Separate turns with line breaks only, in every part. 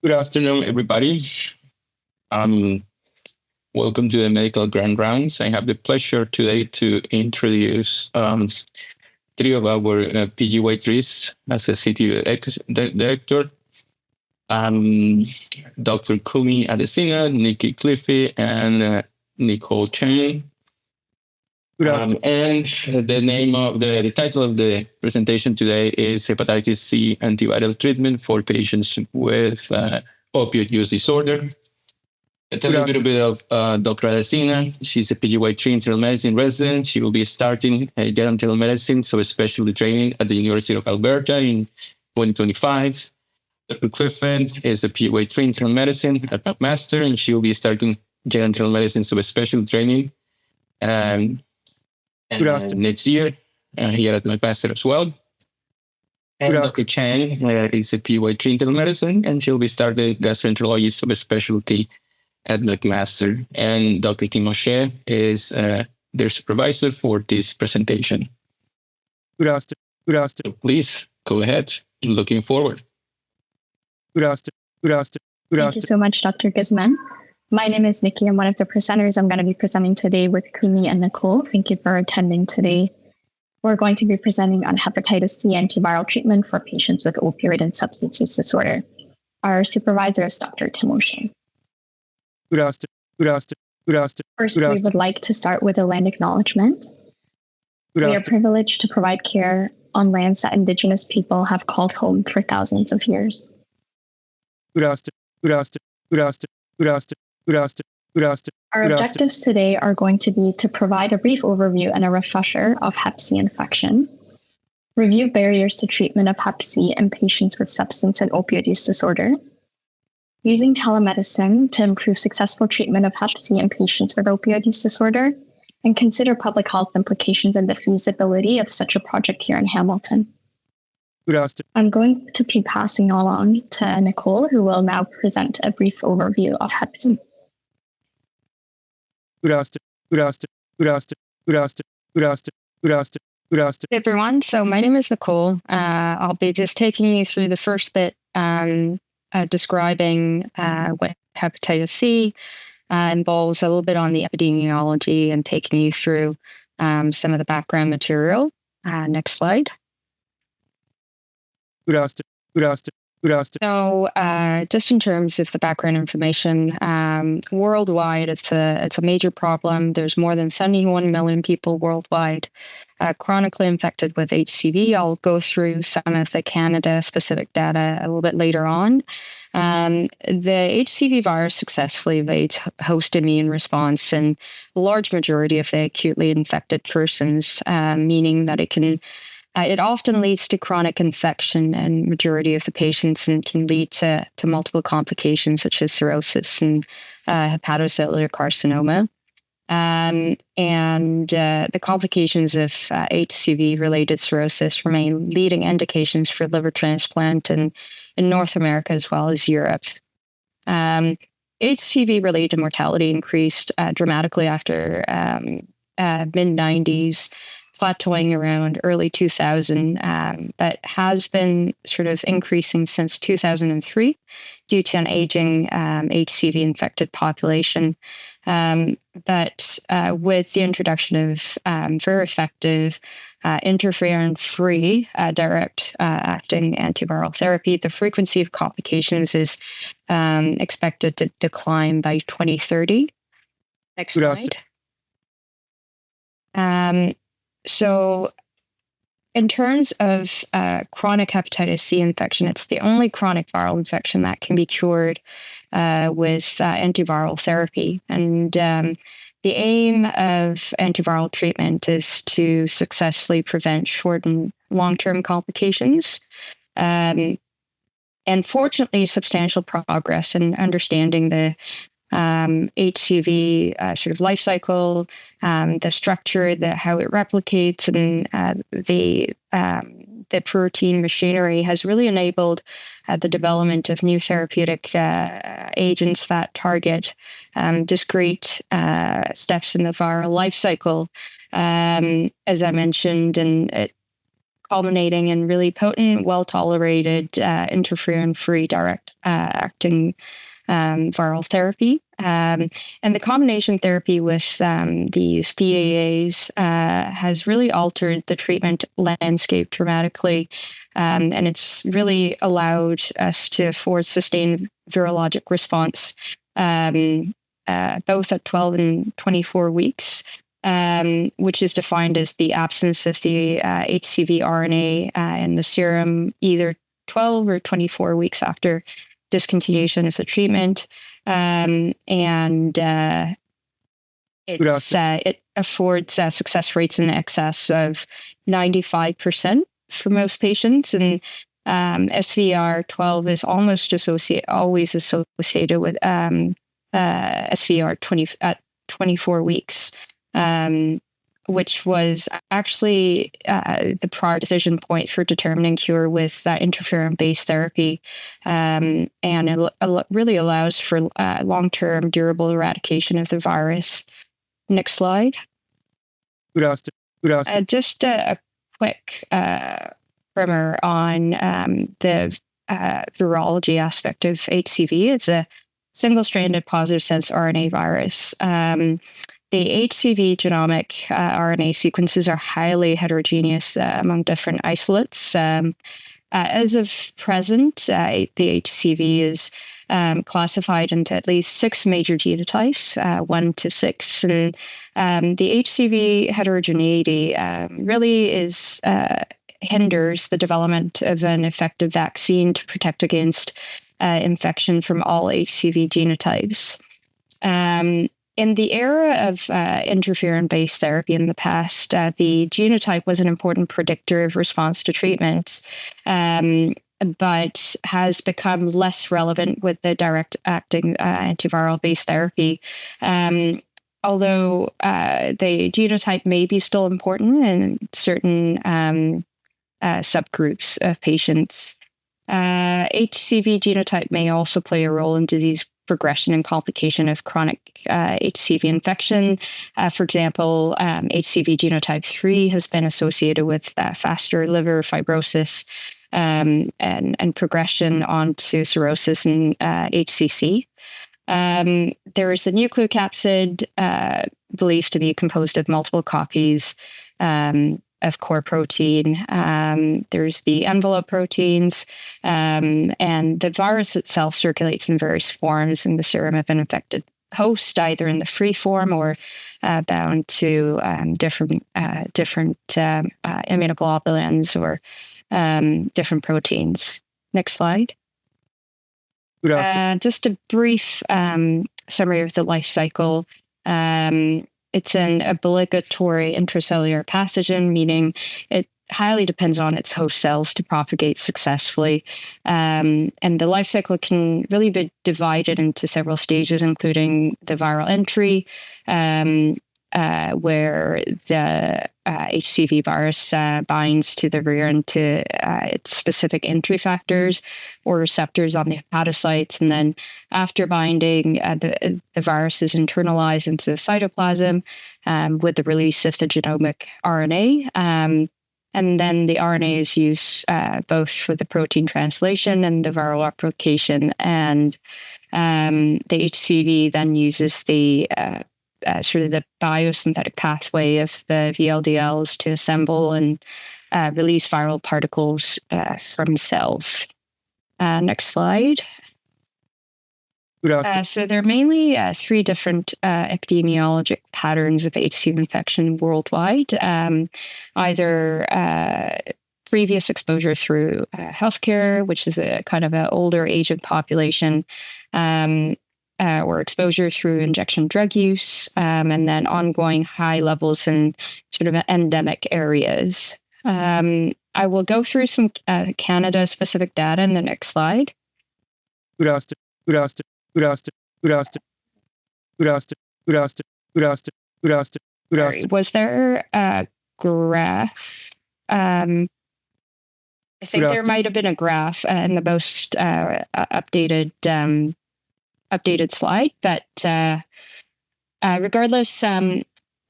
Good afternoon, everybody. Um, Welcome to the Medical Grand Rounds. I have the pleasure today to introduce three of our PGY3s as a city director. Dr. Kunmi Adesina, Nikki, Cliffe, and Nicole, Chang. And the title of the presentation today is Hepatitis C Antiviral Treatment for Patients with Opioid Use Disorder. I'll tell you a little bit of Dr. Adesina. She's a PGY3 internal medicine resident. She will be starting general telemedicine, so specialty training at the University of Alberta in 2025. Dr. Cliffe is a PGY3 internal medicine at McMaster, and she will be starting general internal medicine, so specialty training next year here at McMaster as well. And Dr. Chang is a PGY3 internal medicine, and she'll be starting gastroenterology subspecialty at McMaster. And Dr. Timoshe is their supervisor for this presentation. Good afternoon. Please go ahead. Looking forward.
Thank you so much, Dr. Guzman. My name is Nikki. I'm one of the presenters. I'm going to be presenting today with Kunmi and Nicole. Thank you for attending today. We're going to be presenting on hepatitis C antiviral treatment for patients with opioid and substance use disorder. Our supervisor is Dr. Timoshe. First, we would like to start with a land acknowledgement. We are privileged to provide care on lands that Indigenous people have called home for thousands of years. Our objectives today are going to be to provide a brief overview and a refresher of Hep C infection, review barriers to treatment of Hep C in patients with substance and opioid use disorder, using telemedicine to improve successful treatment of Hep C in patients with opioid use disorder, and consider public health implications and the feasibility of such a project here in Hamilton. I'm going to be passing along to Nicole, who will now present a brief overview of Hep C.
Hey everyone, so my name is Nicole. I'll be just taking you through the first bit, describing what hepatitis C involves, a little bit on the epidemiology, and taking you through some of the background material. Next slide. So, just in terms of the background information, worldwide, it's a major problem. There's more than 71 million people worldwide chronically infected with HCV. I'll go through some of the Canada-specific data a little bit later on. The HCV virus successfully evades host immune response in a large majority of the acutely infected persons, meaning that it often leads to chronic infection in majority of the patients and can lead to multiple complications such as cirrhosis and hepatocellular carcinoma. The complications of HCV-related cirrhosis remain leading indications for liver transplant in North America as well as Europe. HCV-related mortality increased dramatically after mid-90s, plateauing around early 2000, that has been sort of increasing since 2003 due to an aging HCV-infected population. But with the introduction of very effective interferon-free direct-acting antiviral therapy, the frequency of complications is expected to decline by 2030. Next slide. So in terms of chronic hepatitis C infection, it's the only chronic viral infection that can be cured with antiviral therapy. And the aim of antiviral treatment is to successfully prevent short and long-term complications. And fortunately, substantial progress in understanding the HCV sort of life cycle, the structure, how it replicates, and the protein machinery has really enabled the development of new therapeutic agents that target discrete steps in the viral life cycle, as I mentioned, and culminating in really potent, well-tolerated, interferon-free direct acting viral therapy. And the combination therapy with these DAAs has really altered the treatment landscape dramatically. And it's really allowed us to afford sustained virologic response, both at 12 and 24 weeks, which is defined as the absence of the HCV RNA in the serum either 12 or 24 weeks after discontinuation of the treatment. It affords success rates in excess of 95% for most patients. And SVR12 is almost always associated with SVR20 at 24 weeks, which was actually the prior decision point for determining cure with interferon-based therapy. And it really allows for long-term durable eradication of the virus. Next slide. Just a quick primer on the virology aspect of HCV. It's a single-stranded positive sense RNA virus. The HCV genomic RNA sequences are highly heterogeneous among different isolates. As of present, the HCV is classified into at least 6 major genotypes, 1 to 6. And the HCV heterogeneity really hinders the development of an effective vaccine to protect against infection from all HCV genotypes. In the era of interferon-based therapy in the past, the genotype was an important predictor of response to treatment, but has become less relevant with the direct-acting antiviral-based therapy. Although the genotype may be still important in certain subgroups of patients. HCV genotype may also play a role in disease progression and complication of chronic HCV infection. For example, HCV genotype 3 has been associated with faster liver fibrosis and progression onto cirrhosis and HCC. There is a nucleocapsid believed to be composed of multiple copies of core protein. There's the envelope proteins, and the virus itself circulates in various forms in the serum of an infected host, either in the free form or bound to different immunoglobulins or different proteins. Next slide. Just a brief summary of the life cycle. It's an obligatory intracellular pathogen, meaning it highly depends on its host cells to propagate successfully. And the life cycle can really be divided into several stages, including the viral entry, where the HCV virus binds to the virulent to its specific entry factors or receptors on the hepatocytes. And then after binding, the virus is internalized into the cytoplasm with the release of the genomic RNA. And then the RNA is used both for the protein translation and the viral replication. And the HCV then uses the sort of the biosynthetic pathway of the VLDLs to assemble and release viral particles from cells. Next slide. So there are mainly 3 different epidemiologic patterns of HCV infection worldwide. Either previous exposure through healthcare, which is a kind of an older aged population, or exposure through injection drug use, and then ongoing high levels in sort of endemic areas. I will go through some Canada-specific data in the next slide. Was there a graph? I think there might have been a graph in the most updated slide, but regardless,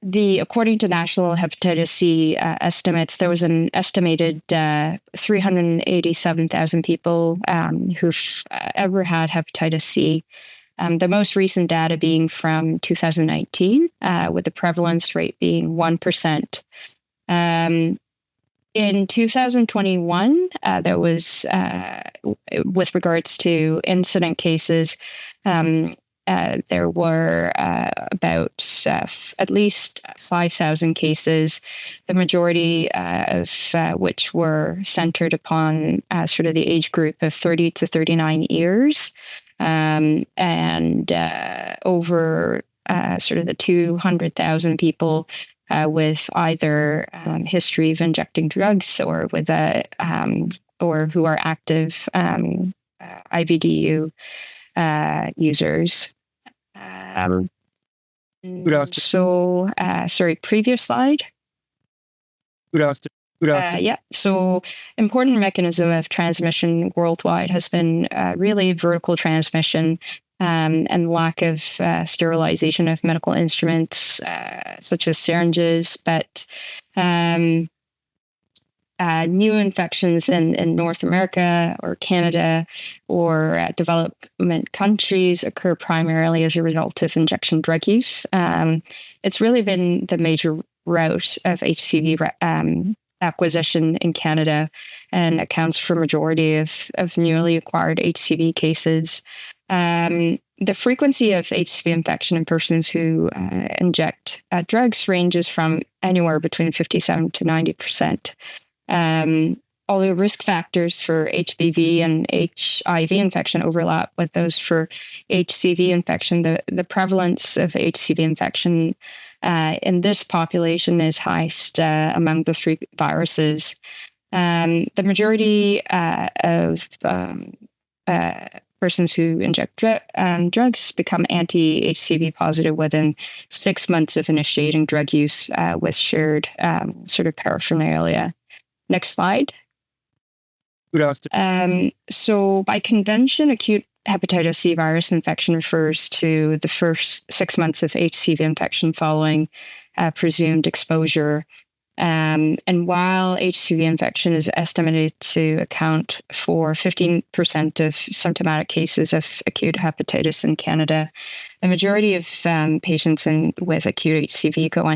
according to national hepatitis C estimates, there was an estimated 387,000 people who've ever had hepatitis C. The most recent data being from 2019, with the prevalence rate being 1%. In 2021, there was, with regards to incident cases, there were about at least 5,000 cases, the majority of which were centered upon sort of the age group of 30 to 39 years, and over sort of the 200,000 people with either history of injecting drugs or with or who are active IVDU users. So, sorry, previous slide.
Good afternoon.
Yeah, so important mechanism of transmission worldwide has been really vertical transmission and lack of sterilization of medical instruments such as syringes, but new infections in North America or Canada or development countries occur primarily as a result of injection drug use. It's really been the major route of HCV acquisition in Canada and accounts for majority of newly acquired HCV cases. The frequency of HCV infection in persons who inject drugs ranges from anywhere between 57 to 90%. Although risk factors for HBV and HIV infection overlap with those for HCV infection, the prevalence of HCV infection in this population is highest among the three viruses. The majority of persons who inject drugs become anti-HCV positive within 6 months of initiating drug use with shared sort of paraphernalia. Next slide.
Good afternoon.
So by convention, acute hepatitis C virus infection refers to the first 6 months of HCV infection following presumed exposure. And while HCV infection is estimated to account for 15% of symptomatic cases of acute hepatitis in Canada, the majority of patients with acute HCV go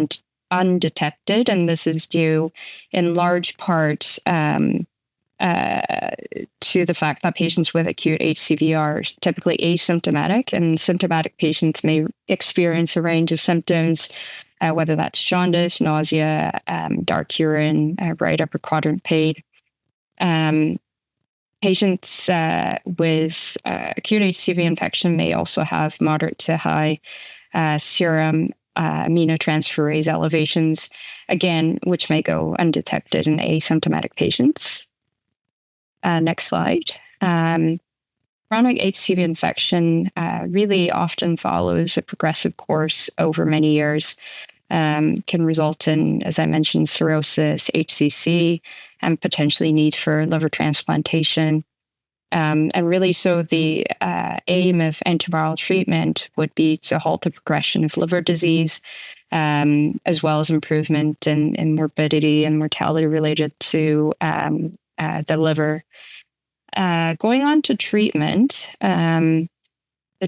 undetected, and this is due in large part to the fact that patients with acute HCV are typically asymptomatic, and symptomatic patients may experience a range of symptoms, whether that's jaundice, nausea, dark urine, right upper quadrant pain. Patients with acute HCV infection may also have moderate to high serum aminotransferase elevations, again, which may go undetected in asymptomatic patients. Next slide. Chronic HCV infection really often follows a progressive course over many years, can result in, as I mentioned, cirrhosis, HCC, and potentially need for liver transplantation. And really, so the aim of antiviral treatment would be to halt the progression of liver disease, as well as improvement in morbidity and mortality related to the liver. Going on to treatment, the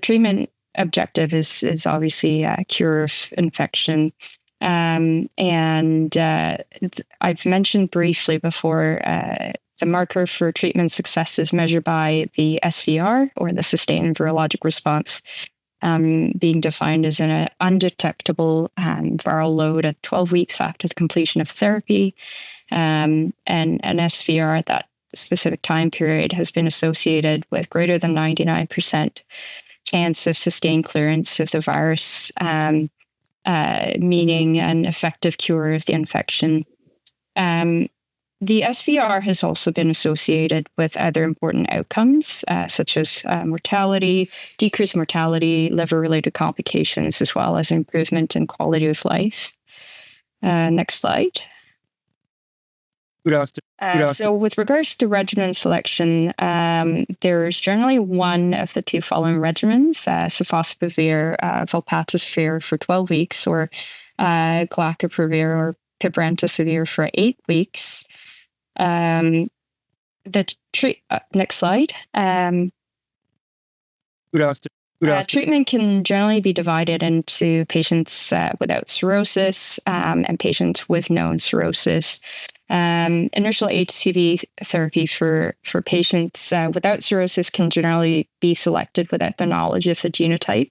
treatment objective is obviously a cure of infection. And I've mentioned briefly before, the marker for treatment success is measured by the SVR, or the sustained virologic response, being defined as an undetectable viral load at 12 weeks after the completion of therapy. And an SVR at that specific time period has been associated with greater than 99% chance of sustained clearance of the virus, meaning an effective cure of the infection. The SVR has also been associated with other important outcomes, such as mortality, decreased mortality, liver-related complications, as well as improvement in quality of life. Next slide.
Good afternoon.
So with regards to regimen selection, there's generally one of the two following regimens, sofosbuvir, valpattosvir for 12 weeks, or glargine or pibrentasvir for 8 weeks. Next slide. Treatment can generally be divided into patients without cirrhosis and patients with known cirrhosis. Initial HCV therapy for patients without cirrhosis can generally be selected without the knowledge of the genotype.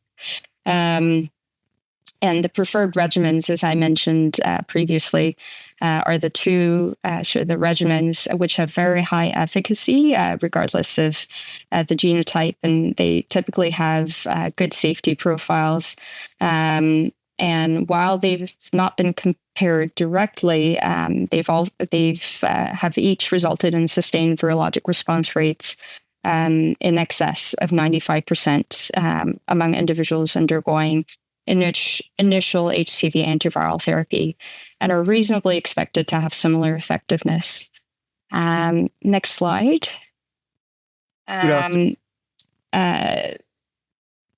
And the preferred regimens, as I mentioned previously, are the two the regimens which have very high efficacy, regardless of the genotype, and they typically have good safety profiles. And while they've not been compared directly, have each resulted in sustained virologic response rates in excess of 95% among individuals undergoing initial HCV antiviral therapy, and are reasonably expected to have similar effectiveness. Next slide. The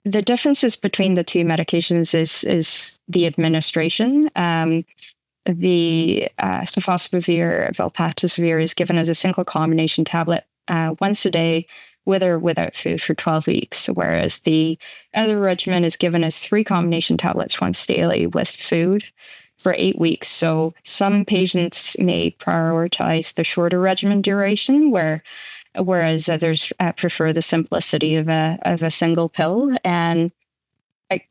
differences between the two medications is the administration. The sofosbuvir velpatasvir is given as a single combination tablet once a day, with or without food, for 12 weeks, whereas the other regimen is given as 3 combination tablets once daily with food for 8 weeks. So some patients may prioritize the shorter regimen duration, whereas others prefer the simplicity of a single pill. And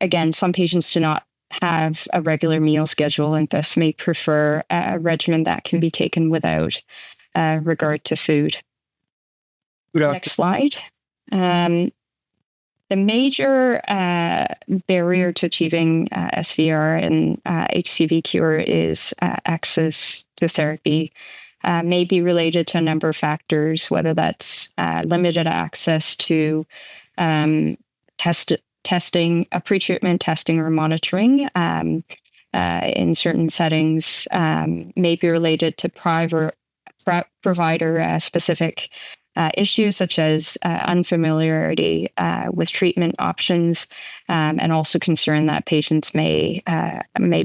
again, some patients do not have a regular meal schedule and thus may prefer a regimen that can be taken without regard to food. Next slide. The major barrier to achieving SVR and HCV cure is access to therapy. May be related to a number of factors, whether that's limited access to testing, pre-treatment testing or monitoring in certain settings, may be related to provider specific issues such as unfamiliarity with treatment options, and also concern that patients may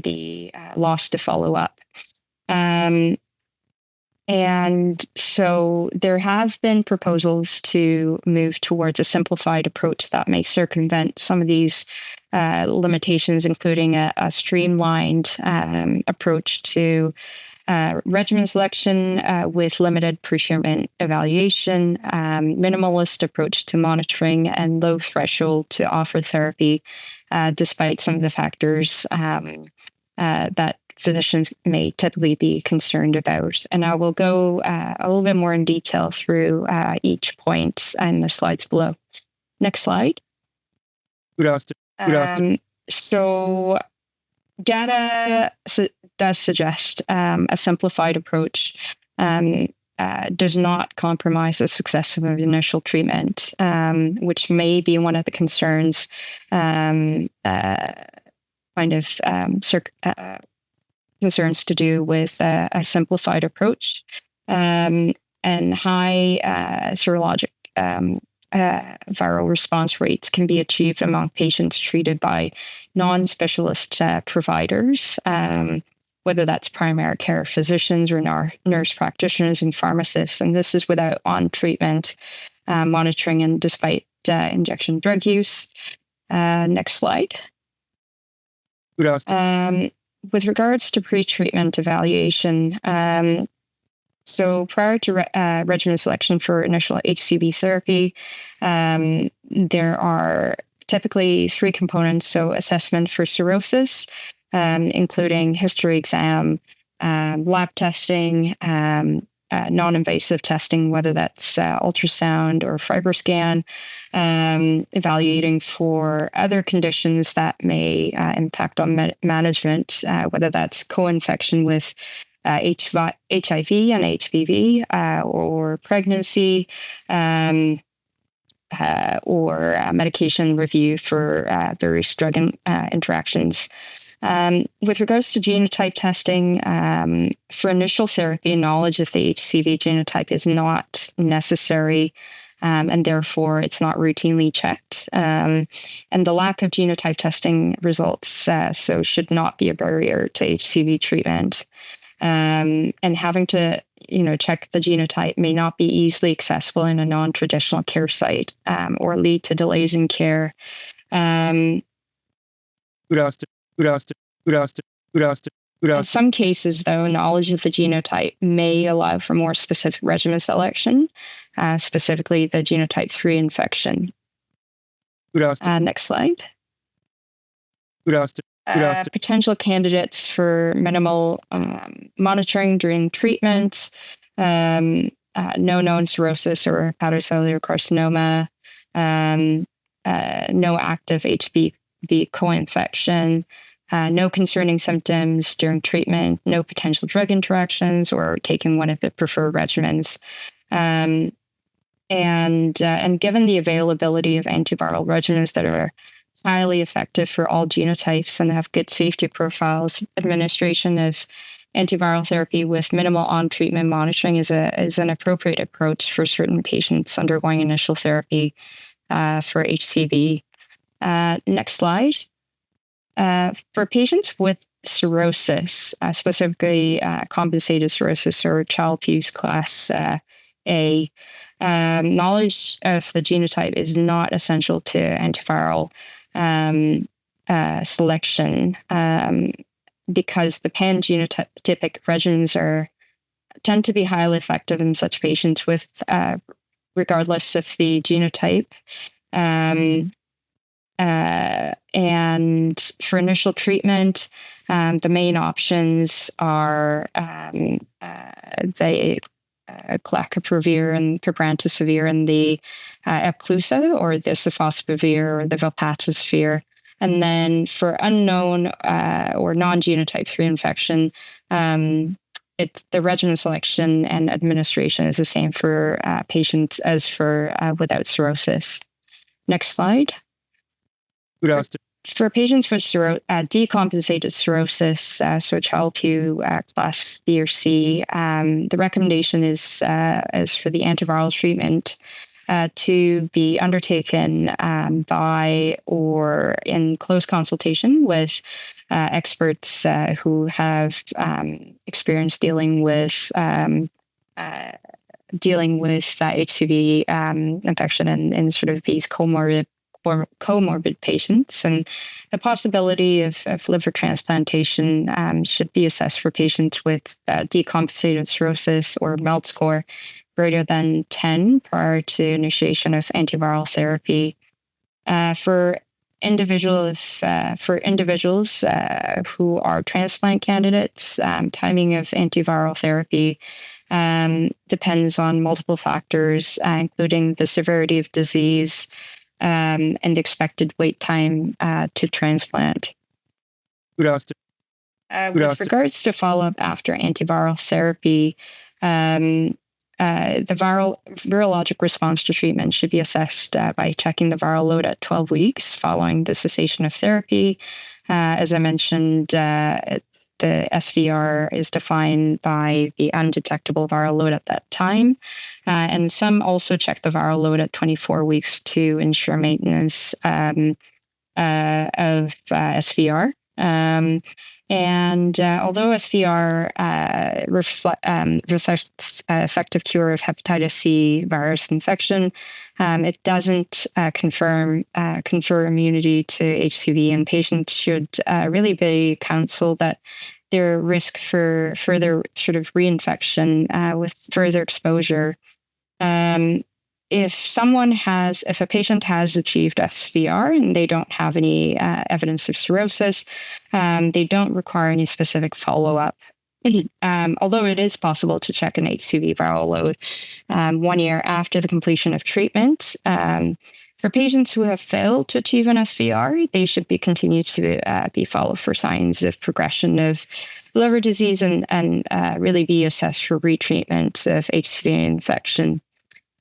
be lost to follow up. And so there have been proposals to move towards a simplified approach that may circumvent some of these limitations, including a streamlined approach to regimen selection with limited pre-treatment evaluation, minimalist approach to monitoring, and low threshold to offer therapy, despite some of the factors that physicians may typically be concerned about. And I will go a little bit more in detail through each point in the slides below. Next slide. So data does suggest a simplified approach does not compromise the success of initial treatment, which may be one of the concerns, concerns to do with a simplified approach, and high serologic viral response rates can be achieved among patients treated by non-specialist providers, whether that's primary care physicians or nurse practitioners and pharmacists. And this is without on-treatment monitoring and despite injection drug use. Next slide. With regards to pre-treatment evaluation, so prior to regimen selection for initial HCV therapy, there are typically 3 components. So assessment for cirrhosis, including history exam, lab testing, non-invasive testing, whether that's ultrasound or FibroScan, evaluating for other conditions that may impact on management, whether that's co-infection with HIV and HPV, or pregnancy, or medication review for various drug interactions. With regards to genotype testing, for initial therapy, knowledge of the HCV genotype is not necessary and therefore it's not routinely checked. And the lack of genotype testing results so should not be a barrier to HCV treatment. And having to check the genotype may not be easily accessible in a non-traditional care site, or lead to delays in care. In some cases, though, knowledge of the genotype may allow for more specific regimen selection, specifically the genotype 3 infection. Next slide. Potential candidates for minimal monitoring during treatment, no known cirrhosis or hepatocellular carcinoma, no active HBV co-infection, no concerning symptoms during treatment, no potential drug interactions, or taking one of the preferred regimens. And given the availability of antiviral regimens that are highly effective for all genotypes and have good safety profiles, administration of antiviral therapy with minimal on-treatment monitoring is an appropriate approach for certain patients undergoing initial therapy for HCV. Next slide. For patients with cirrhosis, specifically compensated cirrhosis or Child-Pugh class A, knowledge of the genotype is not essential to antiviral selection, because the pan-genotypic regimens tend to be highly effective in such patients with regardless of the genotype. And for initial treatment, the main options are the Clacoprovir and Cabrantisavir and the Epclusa, or the Sofosbuvir or the Velpatasvir. And then for unknown or non-genotype 3 infection, the regimen selection and administration is the same for patients as for without cirrhosis. Next slide. For patients with decompensated cirrhosis, so Child-Pugh class B or C, the recommendation is for the antiviral treatment to be undertaken by or in close consultation with experts who have experience dealing with HCV infection in sort of these comorbid patients, and the possibility of liver transplantation should be assessed for patients with decompensated cirrhosis or MELD score greater than 10 prior to initiation of antiviral therapy. For individuals who are transplant candidates, timing of antiviral therapy depends on multiple factors, including the severity of disease, and expected wait time to transplant. With regards to follow-up after antiviral therapy, the virologic response to treatment should be assessed by checking the viral load at 12 weeks following the cessation of therapy. As I mentioned, the SVR is defined by the undetectable viral load at that time. And some also check the viral load at 24 weeks to ensure maintenance of SVR. And although SVR reflects effective cure of hepatitis C virus infection, it doesn't confer immunity to HCV, and patients should really be counseled that their risk for further sort of reinfection with further exposure. If a patient has achieved SVR and they don't have any evidence of cirrhosis, they don't require any specific follow-up. Although it is possible to check an HCV viral load 1 year after the completion of treatment. For patients who have failed to achieve an SVR, they should be continued to be followed for signs of progression of liver disease and really be assessed for retreatment of HCV infection.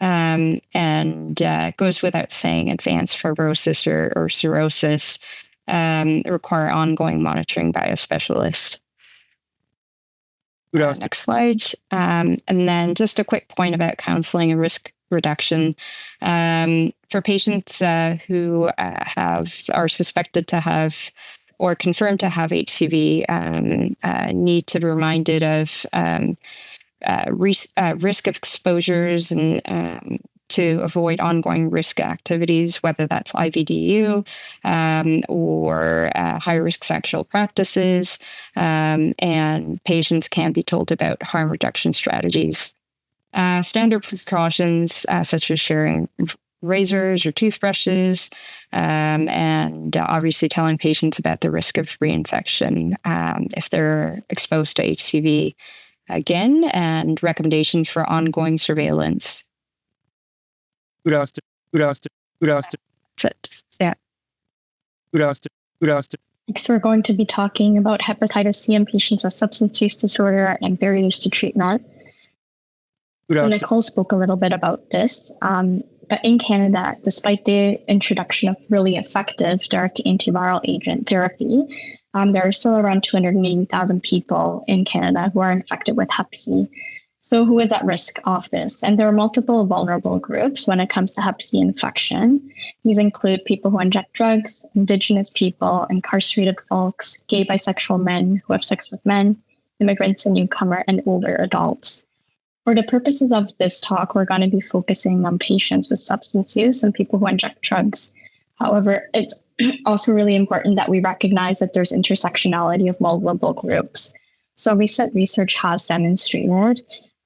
And it goes without saying, advanced fibrosis or cirrhosis require ongoing monitoring by a specialist. Next slide. And then just a quick point about counseling and risk reduction. For patients who are suspected to have or confirmed to have HCV, need to be reminded of risk of exposures and to avoid ongoing risk activities, whether that's IVDU or high-risk sexual practices, and patients can be told about harm reduction strategies. Standard precautions such as sharing razors or toothbrushes, and obviously telling patients about the risk of reinfection if they're exposed to HCV again, and recommendations for ongoing surveillance.
Good afternoon.
That's it. Yeah.
Good afternoon.
Next, we're going to be talking about hepatitis C in patients with substance use disorder and barriers to treatment. So Nicole spoke a little bit about this, but in Canada, despite the introduction of really effective direct antiviral agent therapy, there are still around 280,000 people in Canada who are infected with Hep C. So who is at risk of this? And there are multiple vulnerable groups when it comes to Hep C infection. These include people who inject drugs, Indigenous people, incarcerated folks, gay, bisexual men who have sex with men, immigrants and newcomer, and older adults. For the purposes of this talk, we're going to be focusing on patients with substance use and people who inject drugs. However, it's also really important that we recognize that there's intersectionality of vulnerable groups. So recent research has demonstrated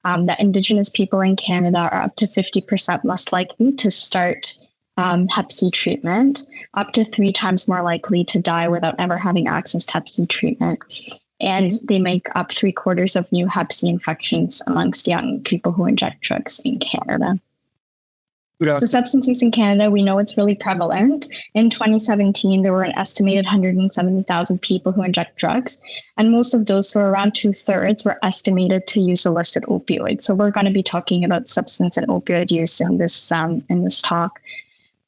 that Indigenous people in Canada are up to 50% less likely to start Hep C treatment, up to 3 times more likely to die without ever having access to Hep C treatment. And they make up 3/4 of new Hep C infections amongst young people who inject drugs in Canada. So substance use in Canada, we know it's really prevalent. In 2017, there were an estimated 170,000 people who inject drugs, and most of those, so around 2/3, were estimated to use illicit opioids. So we're going to be talking about substance and opioid use in this talk.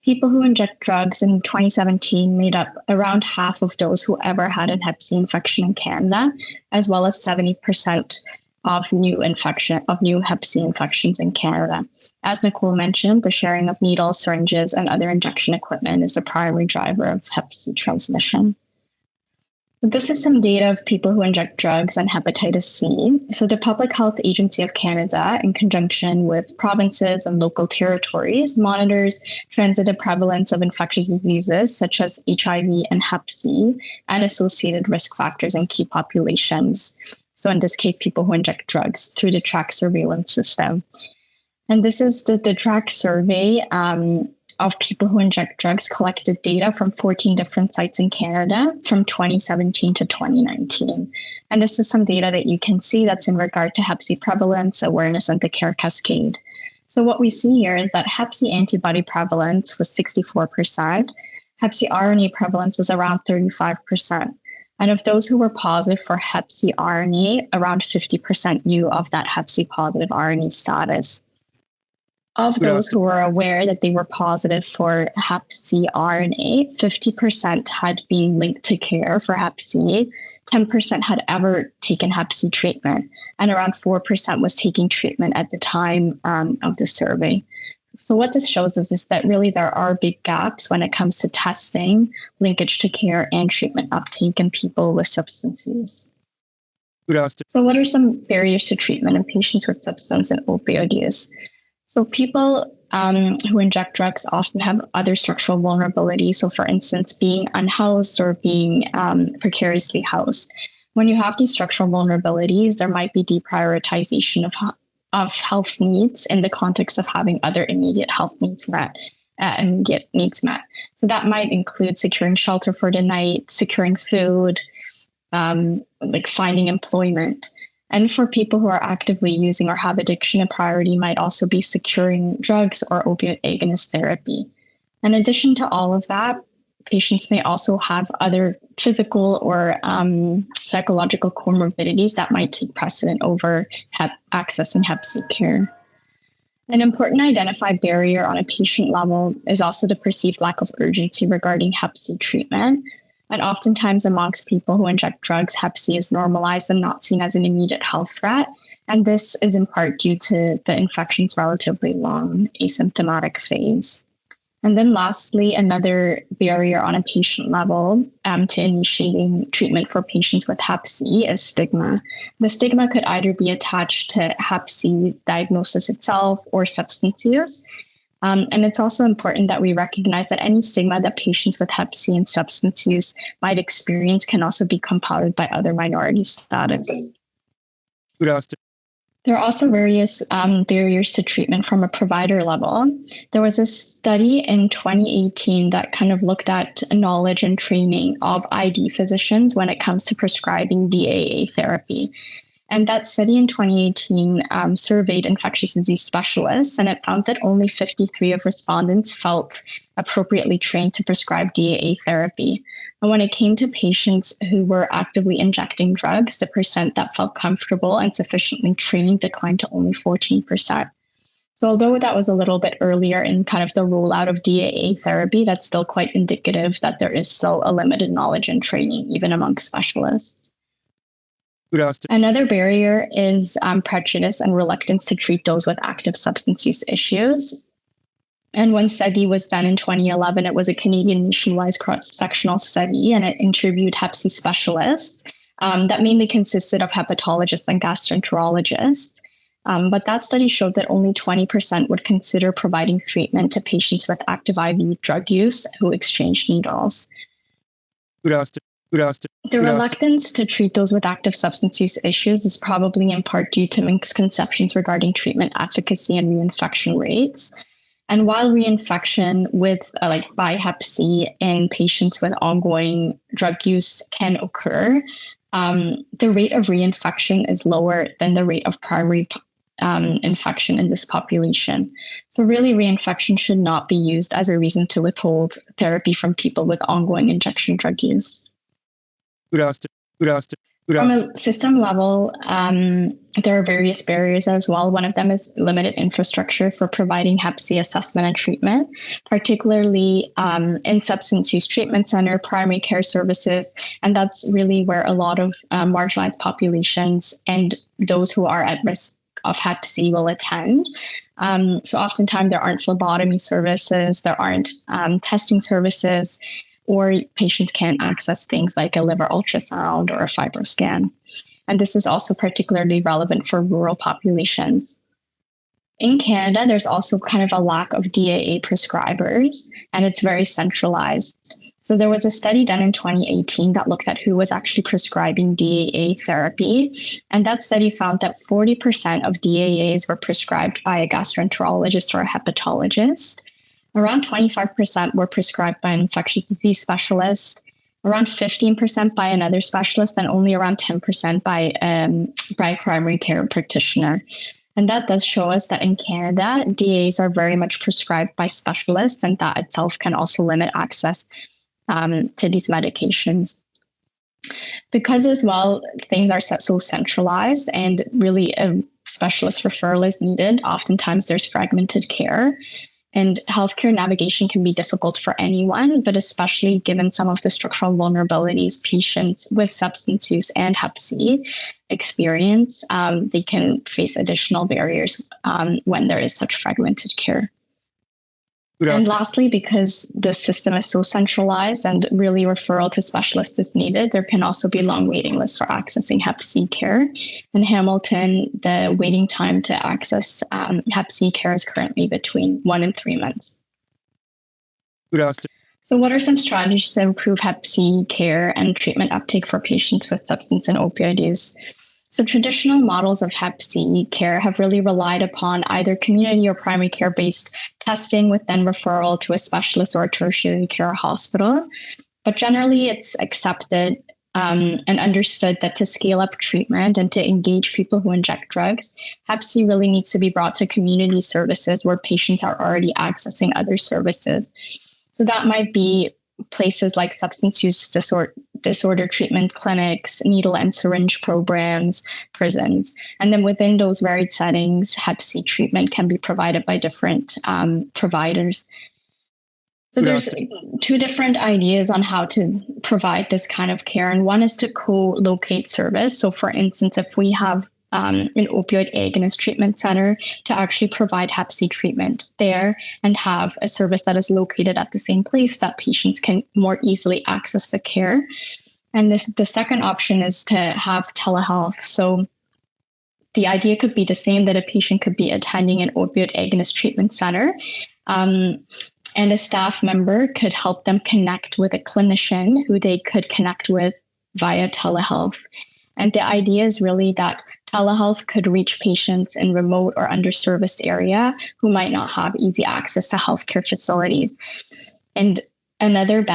People who inject drugs in 2017 made up around half of those who ever had a Hep C infection in Canada, as well as 70% of new Hep C infections in Canada. As Nicole mentioned, the sharing of needles, syringes, and other injection equipment is the primary driver of Hep C transmission. This is some data of people who inject drugs and hepatitis C. So the Public Health Agency of Canada, in conjunction with provinces and local territories, monitors transitive prevalence of infectious diseases such as HIV and Hep C and associated risk factors in key populations. So in this case, people who inject drugs through the TRACK surveillance system. And this is the TRACK survey of people who inject drugs collected data from 14 different sites in Canada from 2017 to 2019. And this is some data that you can see that's in regard to Hep C prevalence, awareness, and the care cascade. So what we see here is that Hep C antibody prevalence was 64%. Hep C RNA prevalence was around 35%. And of those who were positive for Hep C RNA, around 50% knew of that Hep C positive RNA status. Of those who were aware that they were positive for Hep C RNA, 50% had been linked to care for Hep C, 10% had ever taken Hep C treatment, and around 4% was taking treatment at the time of the survey. So what this shows us is that really there are big gaps when it comes to testing, linkage to care, and treatment uptake in people with substance use. So what are some barriers to treatment in patients with substance and opioid use? So people who inject drugs often have other structural vulnerabilities. So for instance, being unhoused or being precariously housed. When you have these structural vulnerabilities, there might be deprioritization of health needs in the context of having other immediate health needs met. So that might include securing shelter for the night, securing food, like finding employment. And for people who are actively using or have addiction, a priority might also be securing drugs or opioid agonist therapy. In addition to all of that, patients may also have other physical or psychological comorbidities that might take precedent over accessing Hep C care. An important identified barrier on a patient level is also the perceived lack of urgency regarding Hep C treatment. And oftentimes amongst people who inject drugs, Hep C is normalized and not seen as an immediate health threat. And this is in part due to the infection's relatively long asymptomatic phase. And then lastly, another barrier on a patient level to initiating treatment for patients with Hep C is stigma. The stigma could either be attached to Hep C diagnosis itself or substance use. And it's also important that we recognize that any stigma that patients with Hep C and substance use might experience can also be compounded by other minority status.
Good afternoon.
There are also various barriers to treatment from a provider level. There was a study in 2018 that kind of looked at knowledge and training of ID physicians when it comes to prescribing DAA therapy. And that study in 2018 surveyed infectious disease specialists, and it found that only 53 of respondents felt appropriately trained to prescribe DAA therapy. And when it came to patients who were actively injecting drugs, the percent that felt comfortable and sufficiently trained declined to only 14%. So although that was a little bit earlier in kind of the rollout of DAA therapy, that's still quite indicative that there is still a limited knowledge and training, even among specialists. Another barrier is prejudice and reluctance to treat those with active substance use issues. And one study was done in 2011. It was a Canadian nationwide cross-sectional study, and it interviewed Hep C specialists that mainly consisted of hepatologists and gastroenterologists. But that study showed that only 20% would consider providing treatment to patients with active IV drug use who exchange needles. The reluctance to treat those with active substance use issues is probably in part due to misconceptions regarding treatment efficacy and reinfection rates. And while reinfection by Hep C in patients with ongoing drug use can occur, the rate of reinfection is lower than the rate of primary infection in this population. So really, reinfection should not be used as a reason to withhold therapy from people with ongoing injection drug use. From a system level, there are various barriers as well. One of them is limited infrastructure for providing Hep C assessment and treatment, particularly in substance use treatment center, primary care services, and that's really where a lot of marginalized populations and those who are at risk of Hep C will attend. So oftentimes there aren't phlebotomy services, there aren't testing services, or patients can't access things like a liver ultrasound or a fibroscan. And this is also particularly relevant for rural populations. In Canada, there's also kind of a lack of DAA prescribers, and it's very centralized. So there was a study done in 2018 that looked at who was actually prescribing DAA therapy. And that study found that 40% of DAAs were prescribed by a gastroenterologist or a hepatologist. Around 25% were prescribed by an infectious disease specialist, around 15% by another specialist, and only around 10% by a primary care practitioner. And that does show us that in Canada, DAAs are very much prescribed by specialists, and that itself can also limit access to these medications. Because as well, things are so centralized and really a specialist referral is needed, oftentimes there's fragmented care. And healthcare navigation can be difficult for anyone, but especially given some of the structural vulnerabilities patients with substance use and Hep C experience, they can face additional barriers when there is such fragmented care. And lastly, because the system is so centralized and really referral to specialists is needed, there can also be long waiting lists for accessing Hep C care. In Hamilton, the waiting time to access Hep C care is currently between 1 and 3 months. So what are some strategies to improve Hep C care and treatment uptake for patients with substance and opioid use? So traditional models of Hep C care have really relied upon either community or primary care-based testing with then referral to a specialist or a tertiary care hospital. But generally, it's accepted and understood that to scale up treatment and to engage people who inject drugs, Hep C really needs to be brought to community services where patients are already accessing other services. So that might be places like substance use disorder treatment clinics, needle and syringe programs, prisons. And then within those varied settings, Hep C treatment can be provided by different providers. So there's two different ideas on how to provide this kind of care. And one is to co-locate service. So for instance, if we have an opioid agonist treatment center to actually provide Hep C treatment there and have a service that is located at the same place that patients can more easily access the care. And the second option is to have telehealth. So the idea could be the same, that a patient could be attending an opioid agonist treatment center, and a staff member could help them connect with a clinician who they could connect with via telehealth. And the idea is really that telehealth could reach patients in remote or underserviced area who might not have easy access to healthcare facilities. And another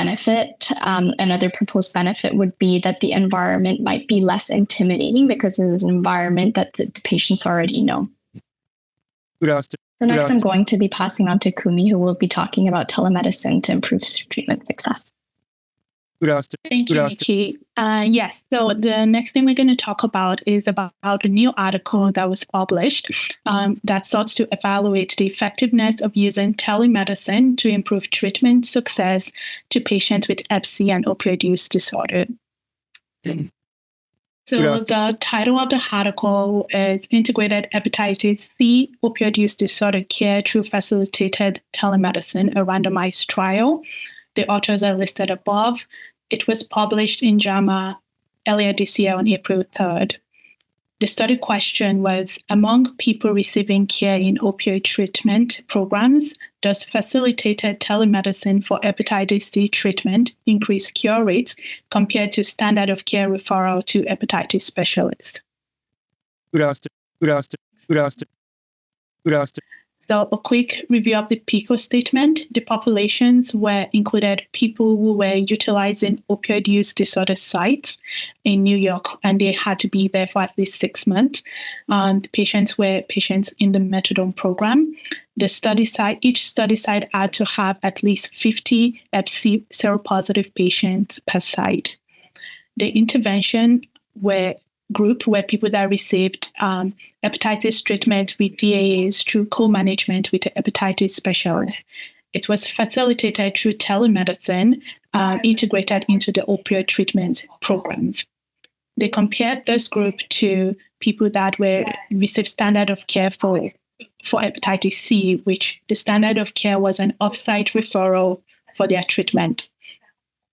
proposed benefit would be that the environment might be less intimidating because it is an environment that the patients already know. So next, I'm going to be passing on to Kunmi, who will be talking about telemedicine to improve treatment success.
Thank you, Nikki. Yes, so the next thing we're going to talk about is about a new article that was published that sought to evaluate the effectiveness of using telemedicine to improve treatment success to patients with Hep C and opioid use disorder. So the title of the article is Integrated Hepatitis C Opioid Use Disorder Care Through Facilitated Telemedicine, a Randomized Trial. The authors are listed above. It was published in JAMA earlier this year on April 3rd. The study question was, among people receiving care in opioid treatment programs, does facilitated telemedicine for hepatitis C treatment increase cure rates compared to standard of care referral to hepatitis specialists? So a quick review of the PICO statement. The populations included people who were utilizing opioid use disorder sites in New York, and they had to be there for at least 6 months. The patients were patients in the methadone program. Each study site had to have at least 50 Hep C seropositive patients per site. The intervention group were people that received hepatitis treatment with DAAs through co-management with a hepatitis specialist. It was facilitated through telemedicine, integrated into the opioid treatment programs. They compared this group to people that received standard of care for hepatitis C, which the standard of care was an off-site referral for their treatment.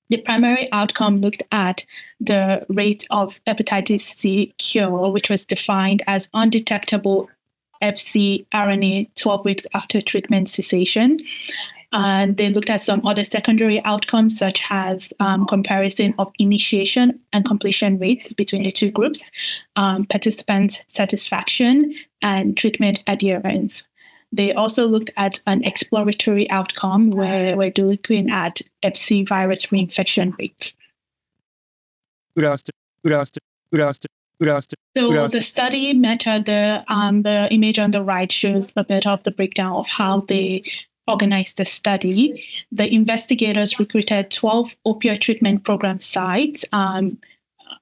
The primary outcome looked at the rate of hepatitis C cure, which was defined as undetectable Hep C RNA 12 weeks after treatment cessation. And they looked at some other secondary outcomes, such as comparison of initiation and completion rates between the two groups, participant satisfaction, and treatment adherence. They also looked at an exploratory outcome where they're looking at Hep C virus reinfection rates. So the study method, the image on the right shows a bit of the breakdown of how they organized the study. The investigators recruited 12 opioid treatment program sites, and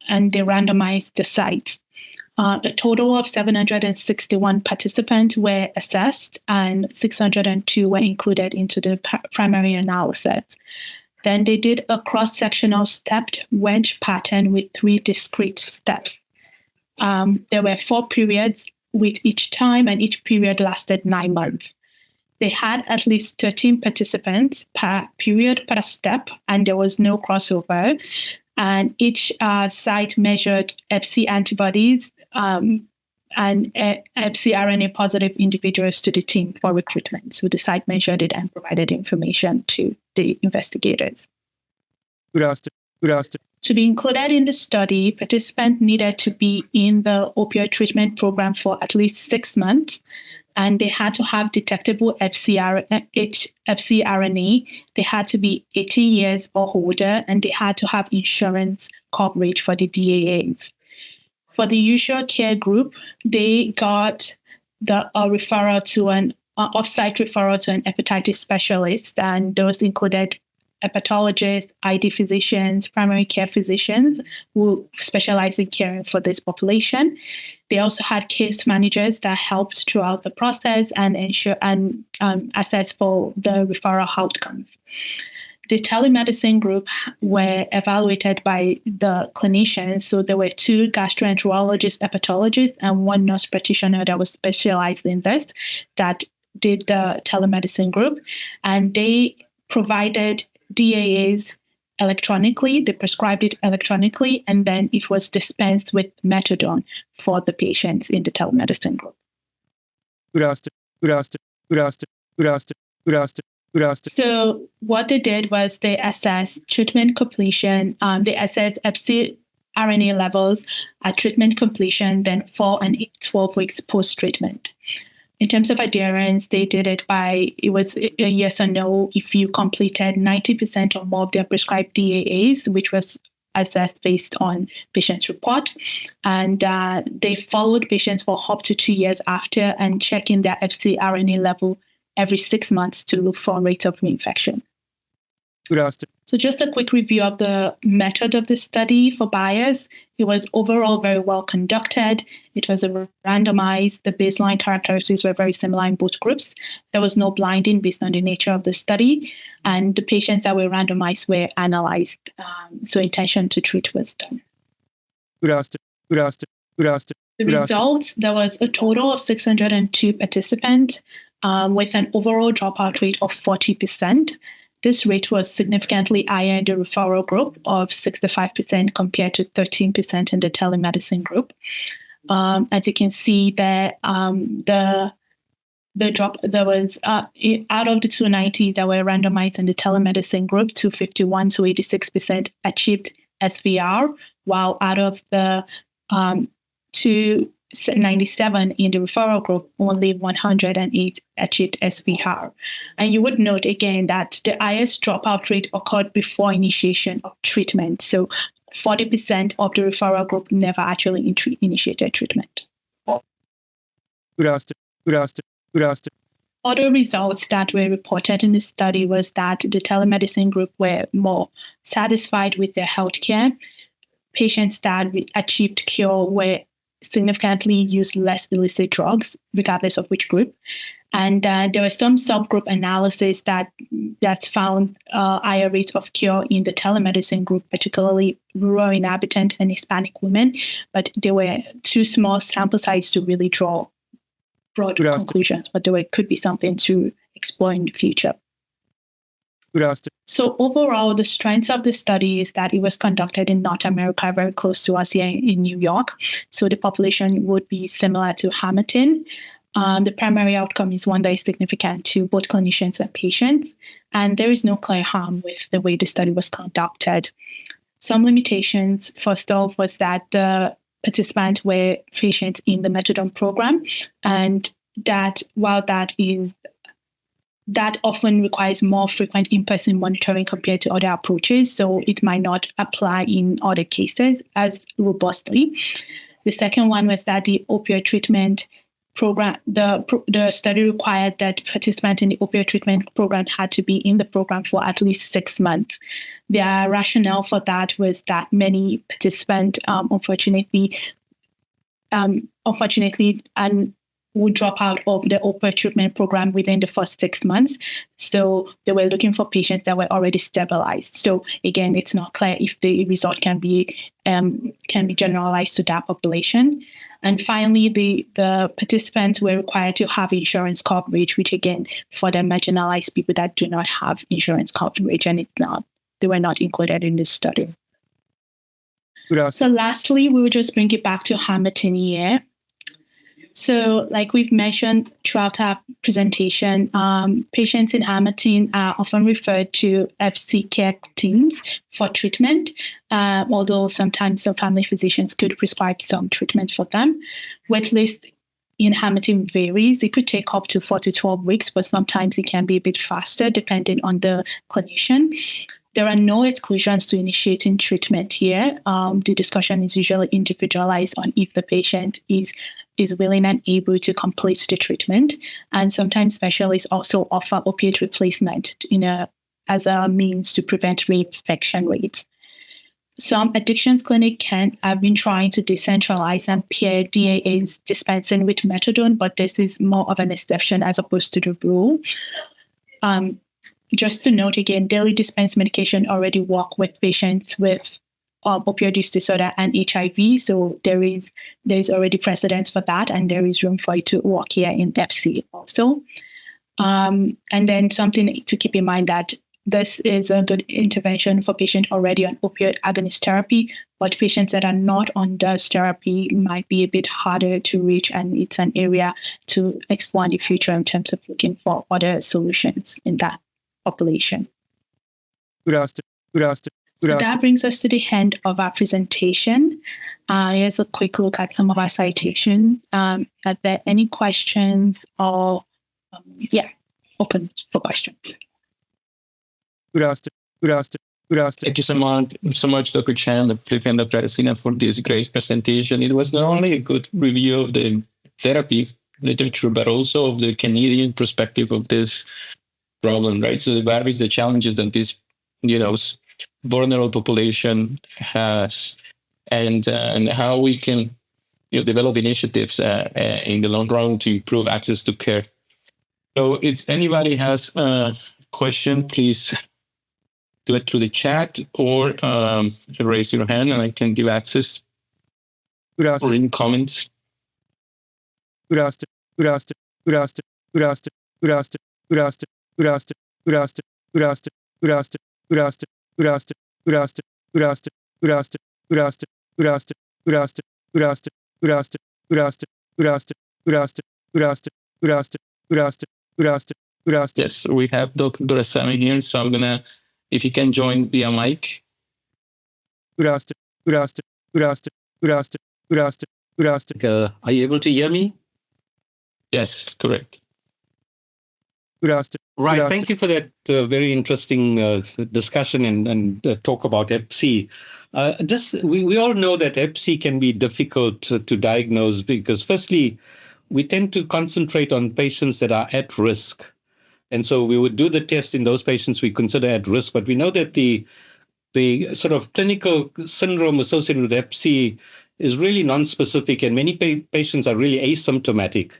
they randomized the sites. A total of 761 participants were assessed, and 602 were included into the primary analysis. Then they did a cross-sectional stepped wedge pattern with 3 discrete steps. There were 4 periods with each time, and each period lasted 9 months. They had at least 13 participants per period per step, and there was no crossover. And each site measured Hep C antibodies and Hep C RNA positive individuals to the team for recruitment. So the site measured it and provided information to the investigators. To be included in the study, participants needed to be in the opioid treatment program for at least 6 months, and they had to have detectable Hep C RNA. They had to be 18 years or older, and they had to have insurance coverage for the DAAs. For the usual care group, they got a referral to an off-site referral to an hepatitis specialist, and those included hepatologists, ID physicians, primary care physicians who specialize in caring for this population. They also had case managers that helped throughout the process and ensure and assess for the referral outcomes. the telemedicine group were evaluated by the clinicians. So there were 2 gastroenterologists, hepatologists, and 1 nurse practitioner that was specialized in this that did the telemedicine group. And they provided DAAs electronically, they prescribed it electronically, and then it was dispensed with methadone for the patients in the telemedicine group. So what they did was they assessed treatment completion, they assessed FC RNA levels at treatment completion, then 4 and 12 weeks post-treatment. In terms of adherence, they did it by, it was a yes or no if you completed 90% or more of their prescribed DAAs, which was assessed based on patient's report. And they followed patients for up to 2 years after and checking their FC RNA level every 6 months to look for rates of reinfection. So just a quick review of the method of the study for bias. It was overall very well conducted. It was randomized. The baseline characteristics were very similar in both groups. There was no blinding based on the nature of the study. And the patients that were randomized were analyzed. So intention to treat was done. The results, there was a total of 602 participants with an overall dropout rate of 40%. This rate was significantly higher in the referral group of 65% compared to 13% in the telemedicine group. As you can see there, the drop, there was out of the 290 that were randomized in the telemedicine group, 251, so 86% achieved SVR, while out of the 297 in the referral group, only 108 achieved SVR. And you would note again that the highest dropout rate occurred before initiation of treatment. So 40% of the referral group never actually initiated treatment. Other results that were reported in the study was that the telemedicine group were more satisfied with their healthcare. Patients that achieved cure were significantly used less illicit drugs, regardless of which group. And there was some subgroup analysis that found higher rates of cure in the telemedicine group, particularly rural inhabitant and Hispanic women, but there were too small sample sizes to really draw broad conclusions, but there could be something to explore in the future. So overall, the strength of the study is that it was conducted in North America, very close to us here in New York. So the population would be similar to Hamilton. The primary outcome is one that is significant to both clinicians and patients. And there is no clear harm with the way the study was conducted. Some limitations, first off, was that the participants were patients in the methadone program, and that while that often requires more frequent in-person monitoring compared to other approaches, so it might not apply in other cases as robustly. The second one was that the opioid treatment program, the study required that participants in the opioid treatment program had to be in the program for at least 6 months. Their rationale for that was that many participants, unfortunately, would drop out of the opioid treatment program within the first 6 months. So they were looking for patients that were already stabilized. So again, it's not clear if the result can be generalized to that population. And finally, the participants were required to have insurance coverage, which again, for the marginalized people that do not have insurance coverage, and they were not included in this study. So lastly, we will just bring it back to Hamilton here. So like we've mentioned throughout our presentation, patients in Hamilton are often referred to FC care teams for treatment, although sometimes some family physicians could prescribe some treatment for them. Waitlist in Hamilton varies. It could take up to 4 to 12 weeks, but sometimes it can be a bit faster depending on the clinician. There are no exclusions to initiating treatment here. The discussion is usually individualized on if the patient is willing and able to complete the treatment. And sometimes specialists also offer opiate replacement as a means to prevent reinfection rates. Some addictions clinics have been trying to decentralize and pair DAAs dispensing with methadone, but this is more of an exception as opposed to the rule. just to note again, daily dispensed medication already work with patients with opioid use disorder and HIV. So there is already precedence for that, and there is room for it to work here in Hep C also. And then something to keep in mind that this is a good intervention for patients already on opioid agonist therapy, but patients that are not on this therapy might be a bit harder to reach, and it's an area to explore in the future in terms of looking for other solutions in that population. So that brings us to the end of our presentation. Here's a quick look at some of our citations. Are there any questions or, open for questions?
Thank you so much, Dr. Chang, Dr. Cliffe, and Dr. Adesina for this great presentation. It was not only a good review of the therapy literature, but also of the Canadian perspective of this problem, right? So the challenges that this, vulnerable population has, and how we can develop initiatives in the long run to improve access to care. So if anybody has a question, please do it through the chat or raise your hand and I can give access. Or in comments. Yes, we have Dr. Adesina here, so I'm gonna, if you can join via mic.
Are you able to hear me?
Yes, correct.
Right. Thank you for that very interesting discussion and talk about Hep C. We all know that Hep C can be difficult to diagnose because, firstly, we tend to concentrate on patients that are at risk. And so we would do the test in those patients we consider at risk. But we know that the sort of clinical syndrome associated with Hep C is really non-specific, and many patients are really asymptomatic.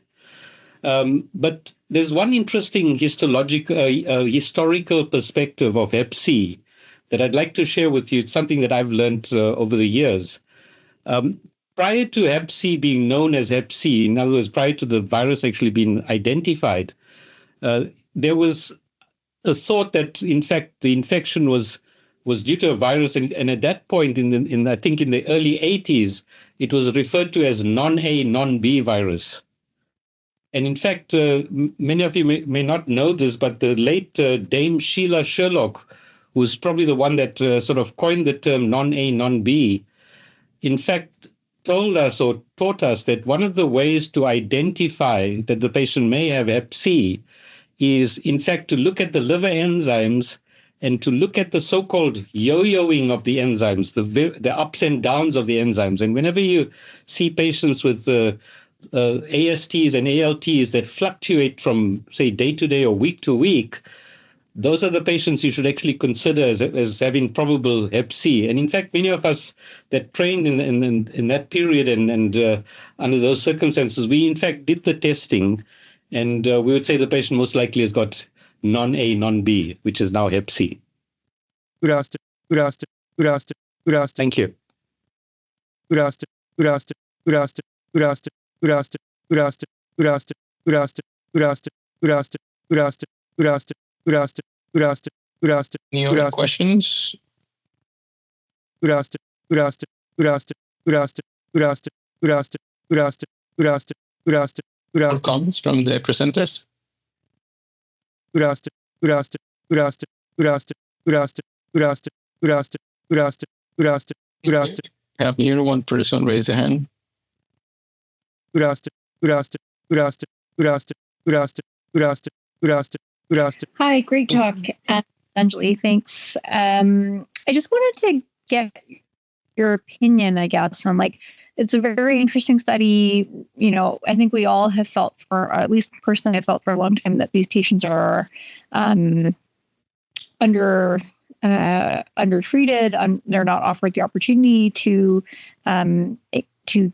But there's one interesting historical perspective of Hep C that I'd like to share with you. It's something that I've learned over the years. Prior to Hep C being known as Hep C, in other words, prior to the virus actually being identified, there was a thought that, in fact, the infection was due to a virus. And at that point, I think in the early 80s, it was referred to as non-A, non-B virus. And in fact, many of you may not know this, but the late Dame Sheila Sherlock, who's probably the one that sort of coined the term non-A, non-B, in fact, told us or taught us that one of the ways to identify that the patient may have Hep C is, in fact, to look at the liver enzymes and to look at the so-called yo-yoing of the enzymes, the ups and downs of the enzymes. And whenever you see patients with ASTs and ALTs that fluctuate from, say, day to day or week to week, those are the patients you should actually consider as having probable Hep C. And in fact, many of us that trained in that period and under those circumstances, we in fact did the testing, and we would say the patient most likely has got non-A, non-B, which is now Hep C. Thank you.
Any other questions? Or comments from the presenters? Have here one person raise a hand.
Hi, great talk, Anjali. Thanks. I just wanted to get your opinion, I guess, on it's a very interesting study. I think we all have felt or at least personally, I felt for a long time that these patients are undertreated. They're not offered the opportunity to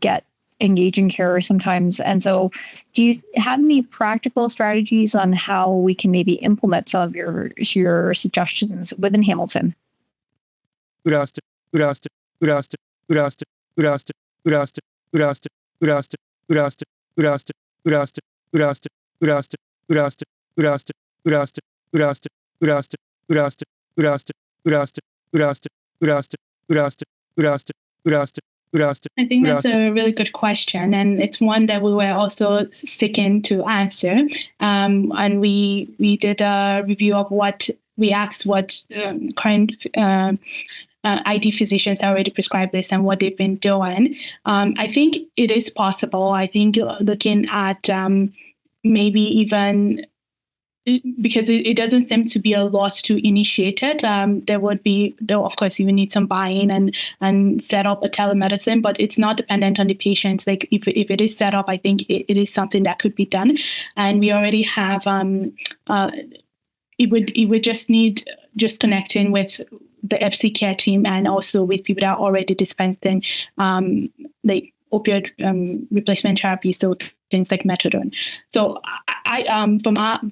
get
engaging care sometimes. And so do you have any practical strategies on how we can maybe implement some of your suggestions within Hamilton?
Good afternoon.
I think that's a really good question, and it's one that we were also seeking to answer. And we did a review of what we asked, what current ID physicians already prescribed this and what they've been doing. I think it is possible. I think looking at maybe even, because it doesn't seem to be a lot to initiate it. There would be, though, of course, you would need some buy-in and set up a telemedicine, but it's not dependent on the patients. Like if it is set up, I think it is something that could be done. And we already have, it would just need just connecting with the FC care team and also with people that are already dispensing like opioid replacement therapy, so things like methadone. So I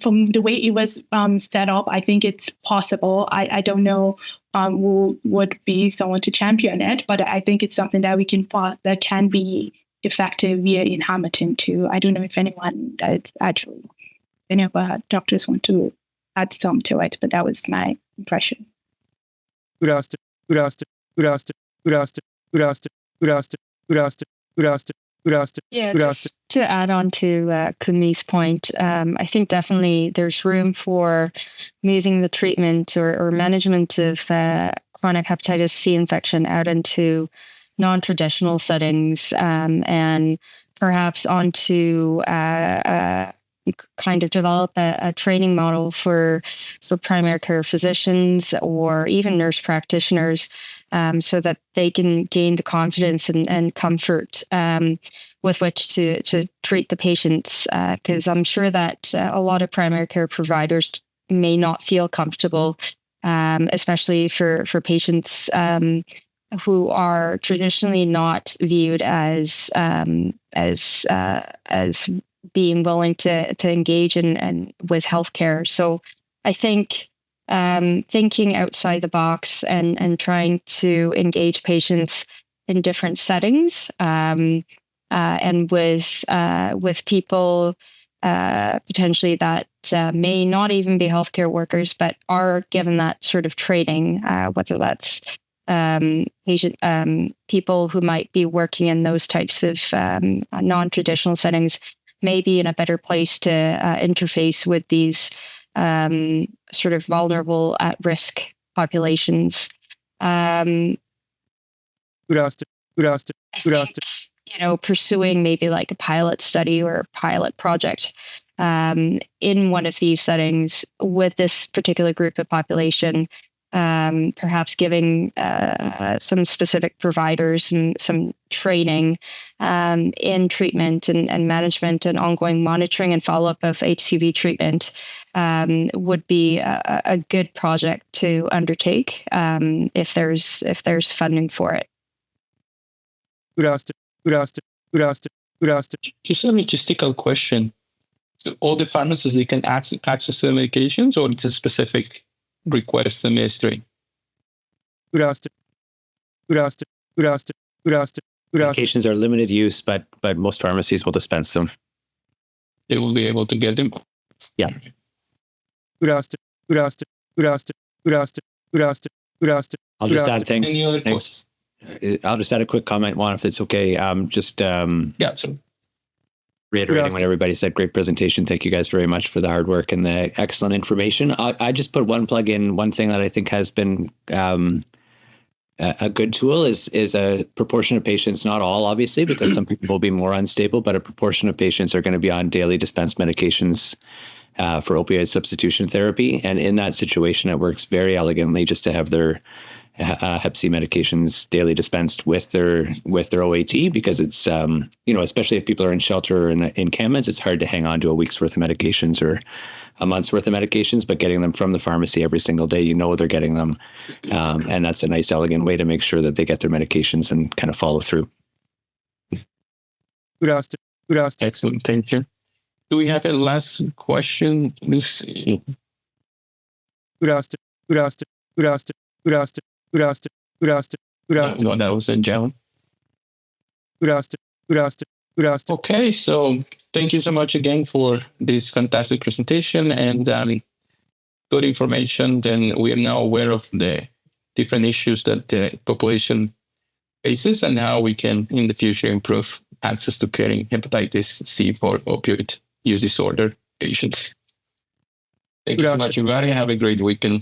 from the way it was set up, I think it's possible. I don't know who would be someone to champion it, but I think it's something that that can be effective here in Hamilton too. I don't know if any of our doctors want to add some to it, but that was my impression.
Yeah, just to add on to Kunmi's point, I think definitely there's room for moving the treatment or management of chronic hepatitis C infection out into non-traditional settings and perhaps onto kind of develop a training model for primary care physicians or even nurse practitioners so that they can gain the confidence and comfort with which to treat the patients. Because I'm sure that a lot of primary care providers may not feel comfortable, especially for patients who are traditionally not viewed as being willing to engage in with healthcare. So I think thinking outside the box and trying to engage patients in different settings and with people potentially that may not even be healthcare workers, but are given that sort of training, whether that's people who might be working in those types of non-traditional settings, may be in a better place to interface with these sort of vulnerable at-risk populations. Pursuing maybe like a pilot study or a pilot project in one of these settings with this particular group of population, perhaps giving some specific providers some training in treatment and management and ongoing monitoring and follow-up of HCV treatment would be a good project to undertake if there's funding for it.
Just a logistical question. So all the pharmacists, they can access the medications, or it's a specific request the ministry?
Medications are limited use, but most pharmacies will dispense them.
They will be able to get them?
Yeah. I'll just add thanks. I'll just add a quick comment, Juan, if it's okay.
Yeah, so
reiterating what everybody said. Great presentation. Thank you guys very much for the hard work and the excellent information. I just put one plug in. One thing that I think has been a good tool is a proportion of patients, not all obviously, because some people will be more unstable, but a proportion of patients are going to be on daily dispensed medications for opioid substitution therapy. And in that situation, it works very elegantly just to have their Hep C medications daily dispensed with their OAT, because it's especially if people are in shelter or in encampments, it's hard to hang on to a week's worth of medications or a month's worth of medications, but getting them from the pharmacy every single day, they're getting them, and that's a nice elegant way to make sure that they get their medications and kind of follow through.
Excellent. Thank you. Do we have a last question? Let's see. No, that was a John. Okay, so thank you so much again for this fantastic presentation and good information. Then we are now aware of the different issues that the population faces and how we can in the future improve access to caring hepatitis C for opioid use disorder patients. Thank you so much, everybody. Have a great weekend.